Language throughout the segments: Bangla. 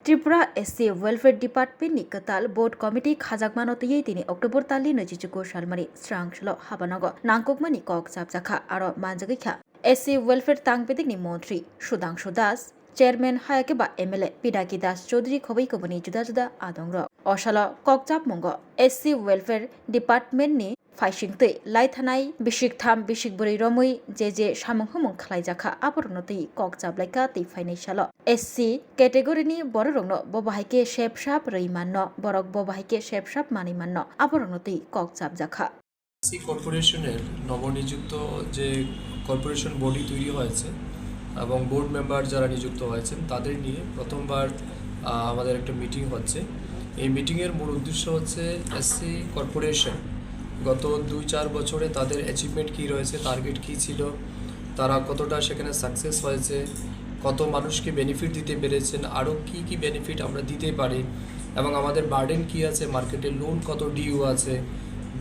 त्रिपुरा एससी वेलफेयर डिपार्टमेंट नि कताल बोर्ड कमिटी खाजाकमानो तयै दिनै अक्टोबर तालि 2019 सालमानि स्रांसलो हाबानागो नांगकमानि कक साबजाखा आरो मानजागैखा एससी वेलफेयर तांगबेदिकनि मन्त्री सुधांशु दास चेयरमैन हायाके बा एमएलए पिनाकी दास चौधरी खबै कबनि जुदा जुदा आदंग्र अशाला ककजाब मंगो एससी वेलफेयर डिपार्टमेंटनि फाइसिंतै लाइथानाय बिसिक थाम बिसिक बोरै रमै जे सामंहमं खालायजाखा आबरनतै ककजाबलायका तै फाइनायसाल एससी कैटेगरिनि बररंनो बबाहायके शेपशाप रैमाननो बरक बबाहायके शेपशाप मानिमाननो आबरनतै ककजाबजाखा সি কর্পোরেশনের নবনিযুক্ত যে কর্পোরেশন বডি তৈরি হয়েছে এবং বোর্ড মেম্বার যারা নিযুক্ত হয়েছেন তাদের নিয়ে প্রথমবার আমাদের একটা মিটিং হচ্ছে। এই মিটিংয়ের মূল উদ্দেশ্য হচ্ছে এসসি কর্পোরেশন গত 2-4 বছরে তাদের অ্যাচিভমেন্ট কী রয়েছে, টার্গেট কী ছিল, তারা কতটা সেখানে সাকসেস হয়েছে, কত মানুষকে বেনিফিট দিতে পেরেছেন, আরও কী কী বেনিফিট আমরা দিতে পারি এবং আমাদের বার্ডেন কী আছে, মার্কেটে লোন কত ডিউ আছে,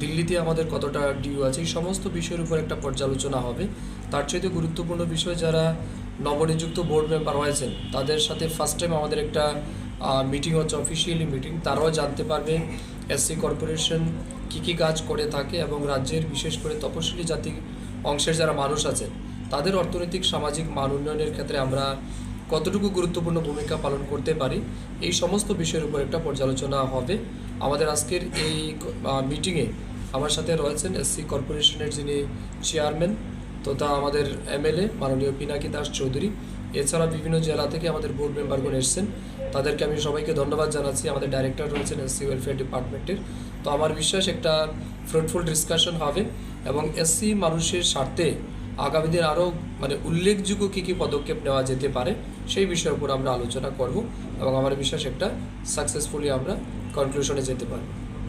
দিল্লিতে আমাদের কতটা ডিউ আছে, এই সমস্ত বিষয়ের উপর একটা পর্যালোচনা হবে। তার চাইতে গুরুত্বপূর্ণ বিষয় যারা নবনিযুক্ত বোর্ড মেম্বার হয়েছেন তাদের সাথে ফার্স্ট টাইম আমাদের একটা মিটিং হচ্ছে, অফিসিয়ালি মিটিং। তারাও জানতে পারবে এসসি কর্পোরেশন কী কী কাজ করে থাকে এবং রাজ্যের বিশেষ করে তপশিলি জাতি অংশের যারা মানুষ আছেন তাদের অর্থনৈতিক সামাজিক মান উন্নয়নের ক্ষেত্রে আমরা কতটুকু গুরুত্বপূর্ণ ভূমিকা পালন করতে পারি, এই সমস্ত বিষয়ের উপর একটা পর্যালোচনা হবে। আমাদের আজকের এই মিটিংয়ে আমার সাথে রয়েছেন এসসি কর্পোরেশনের যিনি চেয়ারম্যান তথা আমাদের এমএলএ মাননীয় পিনাকি দাস চৌধুরী, এছাড়া বিভিন্ন জেলা থেকে আমাদের বোর্ড মেম্বারগণ এসেছেন, তাদেরকে আমি সবাইকে ধন্যবাদ জানাচ্ছি। আমাদের ডাইরেক্টর রয়েছেন এসসি ওয়েলফেয়ার ডিপার্টমেন্টের। তো আমার বিশ্বাস একটা ফ্রুটফুল ডিসকাশন হবে এবং এসসি মানুষের স্বার্থে আগামী দিন আরও উল্লেখযোগ্য কী কী পদক্ষেপ নেওয়া যেতে পারে সেই বিষয়ের উপর আমরা আলোচনা করব এবং আমার বিশ্বাস একটা সাকসেসফুলি আমরা কনক্লুশনে যেতে পারব।